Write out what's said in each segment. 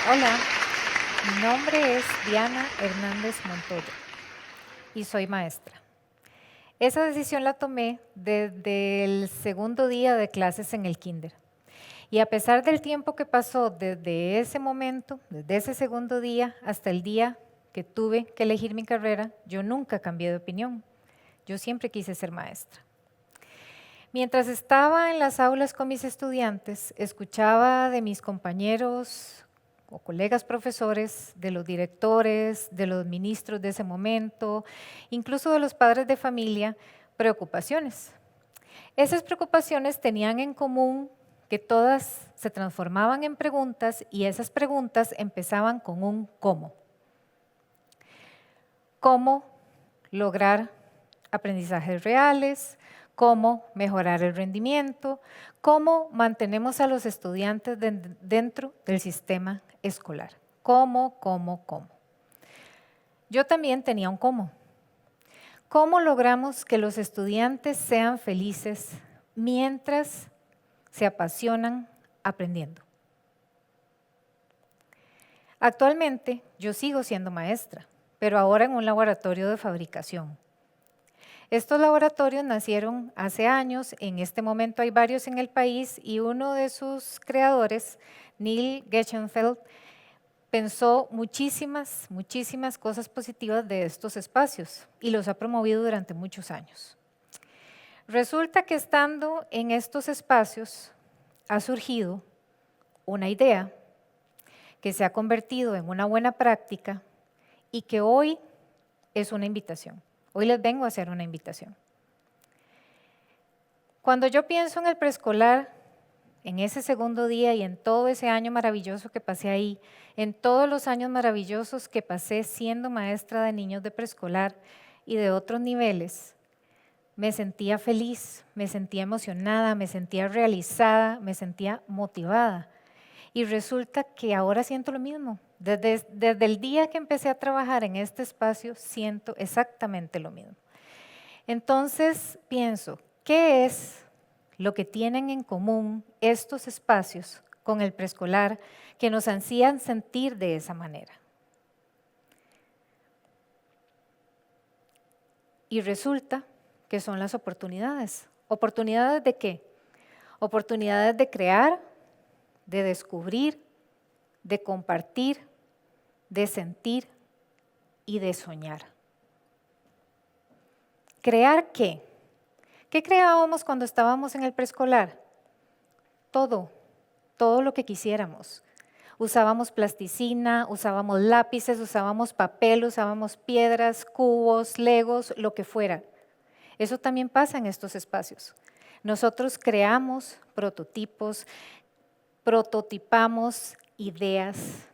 Hola, mi nombre es Diana Hernández Montoya y soy maestra. Esa decisión la tomé desde el segundo día de clases en el kinder. Y a pesar del tiempo que pasó desde ese momento, desde ese segundo día hasta el día que tuve que elegir mi carrera, yo nunca cambié de opinión. Yo siempre quise ser maestra. Mientras estaba en las aulas con mis estudiantes, escuchaba de mis compañeros o colegas profesores, de los directores, de los ministros de ese momento, incluso de los padres de familia, preocupaciones. Esas preocupaciones tenían en común que todas se transformaban en preguntas y esas preguntas empezaban con un cómo. ¿Cómo lograr aprendizajes reales? ¿Cómo mejorar el rendimiento? ¿Cómo mantenemos a los estudiantes dentro del sistema escolar? ¿Cómo? Yo también tenía un cómo. ¿Cómo logramos que los estudiantes sean felices mientras se apasionan aprendiendo? Actualmente yo sigo siendo maestra, pero ahora en un laboratorio de fabricación. Estos laboratorios nacieron hace años, en este momento hay varios en el país y uno de sus creadores, Neil Gershenfeld, pensó muchísimas cosas positivas de estos espacios y los ha promovido durante muchos años. Resulta que estando en estos espacios ha surgido una idea que se ha convertido en una buena práctica y que hoy es una invitación. Hoy les vengo a hacer una invitación. Cuando yo pienso en el preescolar, en ese segundo día y en todo ese año maravilloso que pasé ahí, en todos los años maravillosos que pasé siendo maestra de niños de preescolar y de otros niveles, me sentía feliz, me sentía emocionada, me sentía realizada, me sentía motivada. Y resulta que ahora siento lo mismo. Desde el día que empecé a trabajar en este espacio, siento exactamente lo mismo. Entonces pienso, ¿qué es lo que tienen en común estos espacios con el preescolar que nos hacían sentir de esa manera? Y resulta que son las oportunidades. ¿Oportunidades de qué? Oportunidades de crear, de descubrir, de compartir, de sentir y de soñar. ¿Crear qué? ¿Qué creábamos cuando estábamos en el preescolar? Todo lo que quisiéramos. Usábamos plasticina, usábamos lápices, usábamos papel, usábamos piedras, cubos, legos, lo que fuera. Eso también pasa en estos espacios. Nosotros creamos prototipos, prototipamos ideas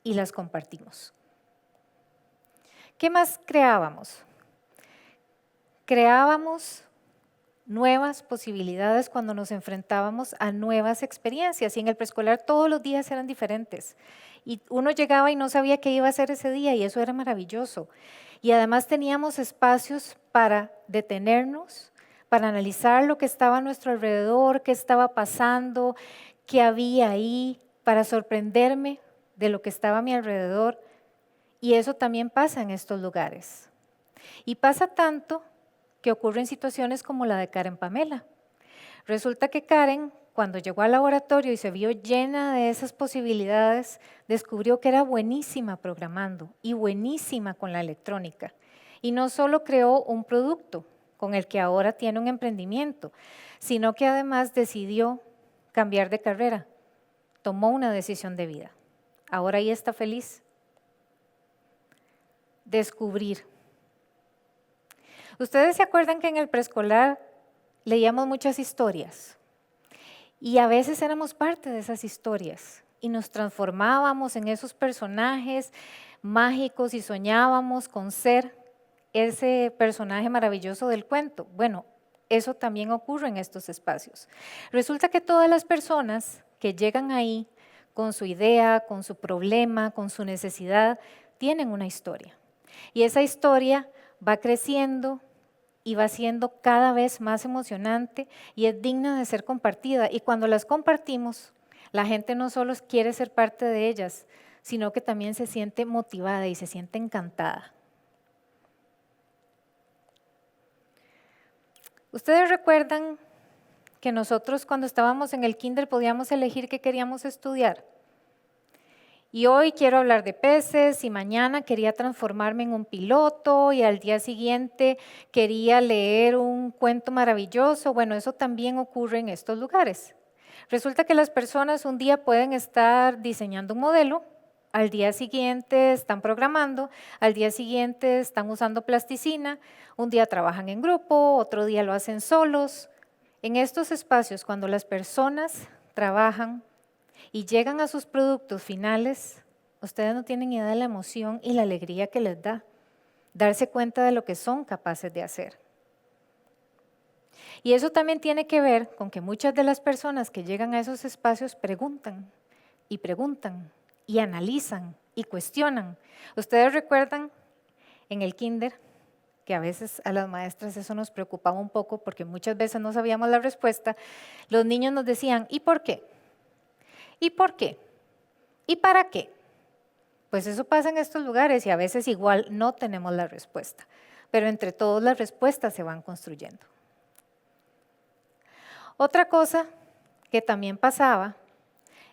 y las compartimos. ¿Qué más creábamos? Creábamos nuevas posibilidades cuando nos enfrentábamos a nuevas experiencias. Y en el preescolar todos los días eran diferentes. Y uno llegaba y no sabía qué iba a hacer ese día y eso era maravilloso. Y además teníamos espacios para detenernos, para analizar lo que estaba a nuestro alrededor, qué estaba pasando, qué había ahí, para sorprenderme de lo que estaba a mi alrededor. Y eso también pasa en estos lugares. Y pasa tanto que ocurren situaciones como la de Karen Pamela. Resulta que Karen, cuando llegó al laboratorio y se vio llena de esas posibilidades, descubrió que era buenísima programando y buenísima con la electrónica. Y no solo creó un producto con el que ahora tiene un emprendimiento, sino que además decidió cambiar de carrera, tomó una decisión de vida. Ahora ella está feliz. Descubrir. Ustedes se acuerdan que en el preescolar leíamos muchas historias y a veces éramos parte de esas historias y nos transformábamos en esos personajes mágicos y soñábamos con ser ese personaje maravilloso del cuento. Bueno, eso también ocurre en estos espacios. Resulta que todas las personas que llegan ahí con su idea, con su problema, con su necesidad, tienen una historia. Y esa historia va creciendo y va siendo cada vez más emocionante y es digna de ser compartida. Y cuando las compartimos, la gente no solo quiere ser parte de ellas, sino que también se siente motivada y se siente encantada. ¿Ustedes recuerdan que nosotros cuando estábamos en el kinder podíamos elegir qué queríamos estudiar? Y hoy quiero hablar de peces y mañana quería transformarme en un piloto y al día siguiente quería leer un cuento maravilloso. Bueno, eso también ocurre en estos lugares. Resulta que las personas un día pueden estar diseñando un modelo, al día siguiente están programando, al día siguiente están usando plasticina, un día trabajan en grupo, otro día lo hacen solos. En estos espacios, cuando las personas trabajan y llegan a sus productos finales, ustedes no tienen idea de la emoción y la alegría que les da darse cuenta de lo que son capaces de hacer. Y eso también tiene que ver con que muchas de las personas que llegan a esos espacios preguntan y analizan y cuestionan. Ustedes recuerdan en el kinder que a veces a las maestras eso nos preocupaba un poco porque muchas veces no sabíamos la respuesta. Los niños nos decían, ¿y por qué? ¿Y por qué? ¿Y para qué? Pues eso pasa en estos lugares y a veces igual no tenemos la respuesta, pero entre todos las respuestas se van construyendo. Otra cosa que también pasaba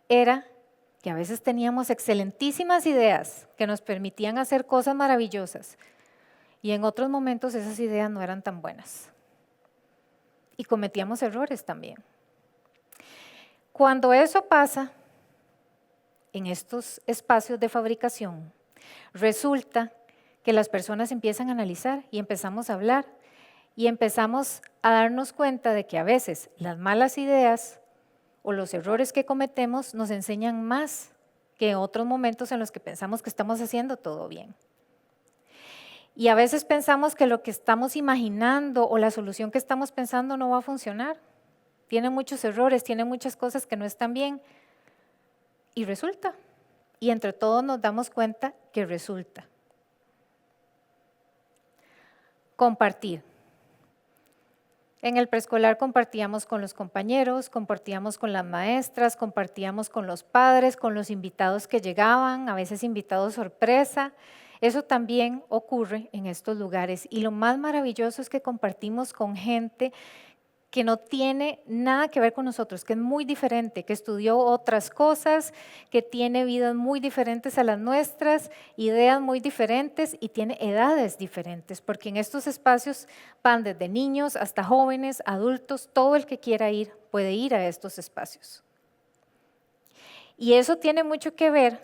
era que a veces teníamos excelentísimas ideas que nos permitían hacer cosas maravillosas y en otros momentos esas ideas no eran tan buenas y cometíamos errores también. Cuando eso pasa en estos espacios de fabricación, resulta que las personas empiezan a analizar y empezamos a hablar y empezamos a darnos cuenta de que a veces las malas ideas o los errores que cometemos nos enseñan más que otros momentos en los que pensamos que estamos haciendo todo bien. Y a veces pensamos que lo que estamos imaginando o la solución que estamos pensando no va a funcionar. Tiene muchos errores, tiene muchas cosas que no están bien. Y resulta. Y entre todos nos damos cuenta que resulta. Compartir. En el preescolar compartíamos con los compañeros, compartíamos con las maestras, compartíamos con los padres, con los invitados que llegaban, a veces invitados sorpresa. Eso también ocurre en estos lugares y lo más maravilloso es que compartimos con gente que no tiene nada que ver con nosotros, que es muy diferente, que estudió otras cosas, que tiene vidas muy diferentes a las nuestras, ideas muy diferentes y tiene edades diferentes, porque en estos espacios van desde niños hasta jóvenes, adultos, todo el que quiera ir puede ir a estos espacios. Y eso tiene mucho que ver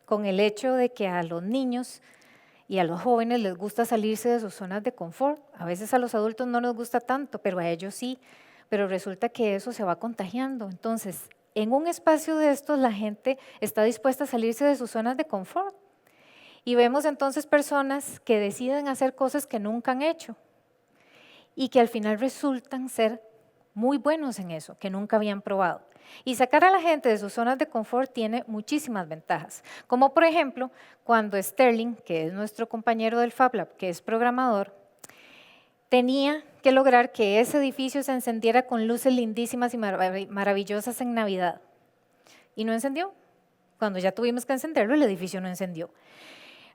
con el hecho de que a los niños y a los jóvenes les gusta salirse de sus zonas de confort. A veces a los adultos no nos gusta tanto, pero a ellos sí. Pero resulta que eso se va contagiando. Entonces, en un espacio de estos la gente está dispuesta a salirse de sus zonas de confort. Y vemos entonces personas que deciden hacer cosas que nunca han hecho y que al final resultan ser muy buenos en eso, que nunca habían probado. Y sacar a la gente de sus zonas de confort tiene muchísimas ventajas, como por ejemplo, cuando Sterling, que es nuestro compañero del Fab Lab, que es programador, tenía que lograr que ese edificio se encendiera con luces lindísimas y maravillosas en Navidad. Y no encendió. Cuando ya tuvimos que encenderlo, el edificio no encendió.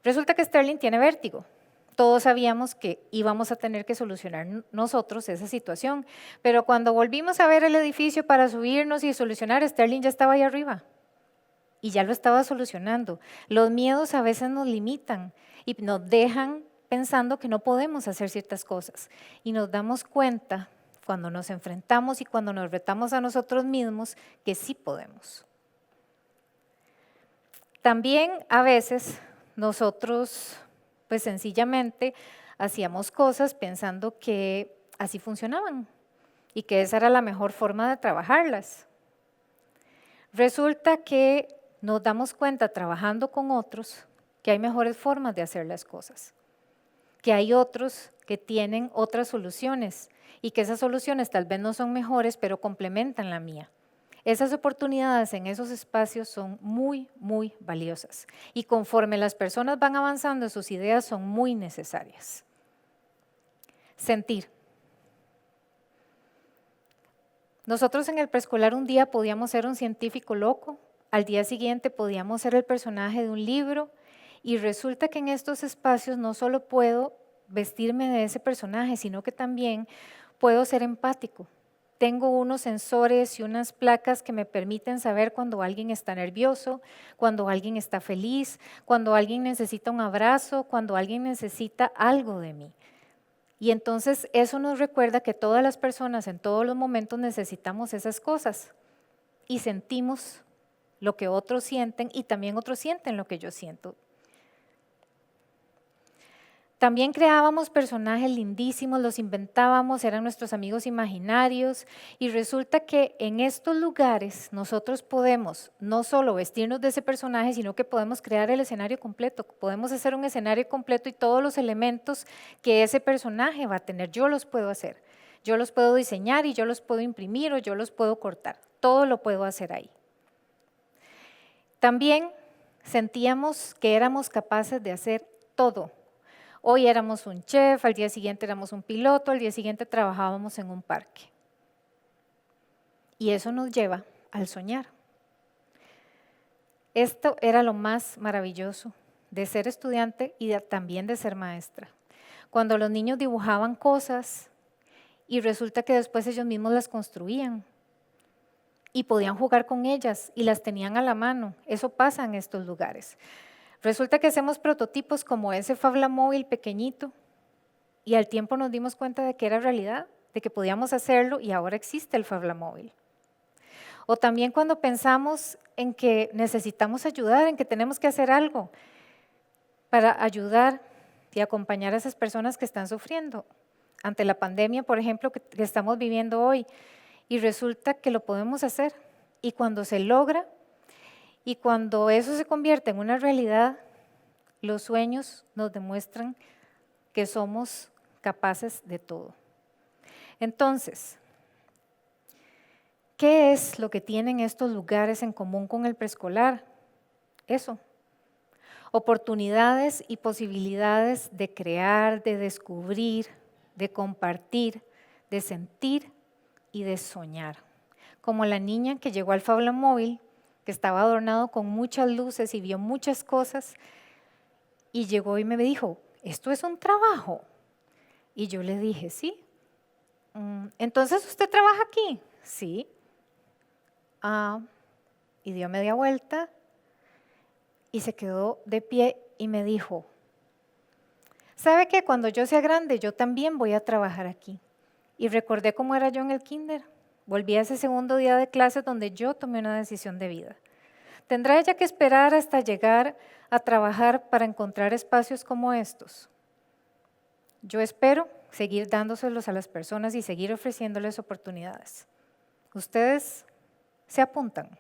Resulta que Sterling tiene vértigo. Todos sabíamos que íbamos a tener que solucionar nosotros esa situación, pero cuando volvimos a ver el edificio para subirnos y solucionar, Sterling ya estaba ahí arriba y ya lo estaba solucionando. Los miedos a veces nos limitan y nos dejan pensando que no podemos hacer ciertas cosas y nos damos cuenta cuando nos enfrentamos y cuando nos retamos a nosotros mismos que sí podemos. También a veces nosotros pues sencillamente hacíamos cosas pensando que así funcionaban y que esa era la mejor forma de trabajarlas. Resulta que nos damos cuenta trabajando con otros que hay mejores formas de hacer las cosas, que hay otros que tienen otras soluciones y que esas soluciones tal vez no son mejores, pero complementan la mía. Esas oportunidades en esos espacios son muy, muy valiosas y conforme las personas van avanzando, sus ideas son muy necesarias. Sentir. Nosotros en el preescolar un día podíamos ser un científico loco, al día siguiente podíamos ser el personaje de un libro y resulta que en estos espacios no solo puedo vestirme de ese personaje, sino que también puedo ser empático. Tengo unos sensores y unas placas que me permiten saber cuando alguien está nervioso, cuando alguien está feliz, cuando alguien necesita un abrazo, cuando alguien necesita algo de mí. Y entonces eso nos recuerda que todas las personas en todos los momentos necesitamos esas cosas y sentimos lo que otros sienten y también otros sienten lo que yo siento. También creábamos personajes lindísimos, los inventábamos, eran nuestros amigos imaginarios y resulta que en estos lugares nosotros podemos no solo vestirnos de ese personaje, sino que podemos crear el escenario completo, podemos hacer un escenario completo y todos los elementos que ese personaje va a tener, yo los puedo hacer, yo los puedo diseñar y yo los puedo imprimir o yo los puedo cortar, todo lo puedo hacer ahí. También sentíamos que éramos capaces de hacer todo. Hoy éramos un chef, al día siguiente éramos un piloto, al día siguiente trabajábamos en un parque. Y eso nos lleva al soñar. Esto era lo más maravilloso de ser estudiante y también de ser maestra. Cuando los niños dibujaban cosas y resulta que después ellos mismos las construían y podían jugar con ellas y las tenían a la mano. Eso pasa en estos lugares. Resulta que hacemos prototipos como ese Fablamóvil pequeñito y al tiempo nos dimos cuenta de que era realidad, de que podíamos hacerlo y ahora existe el Fablamóvil. O también cuando pensamos en que necesitamos ayudar, en que tenemos que hacer algo para ayudar y acompañar a esas personas que están sufriendo ante la pandemia, por ejemplo, que estamos viviendo hoy. Y resulta que lo podemos hacer y cuando se logra, y cuando eso se convierte en una realidad, los sueños nos demuestran que somos capaces de todo. Entonces, ¿qué es lo que tienen estos lugares en común con el preescolar? Eso, oportunidades y posibilidades de crear, de descubrir, de compartir, de sentir y de soñar. Como la niña que llegó al Fablamóvil, que estaba adornado con muchas luces y vio muchas cosas, y llegó y me dijo, ¿esto es un trabajo? Y yo le dije, sí. ¿Entonces usted trabaja aquí? Sí. Y dio media vuelta y se quedó de pie y me dijo, ¿sabe qué? Cuando yo sea grande yo también voy a trabajar aquí. Y recordé cómo era yo en el kinder. Volví a ese segundo día de clases donde yo tomé una decisión de vida. ¿Tendrá ella que esperar hasta llegar a trabajar para encontrar espacios como estos? Yo espero seguir dándoselos a las personas y seguir ofreciéndoles oportunidades. ¿Ustedes se apuntan?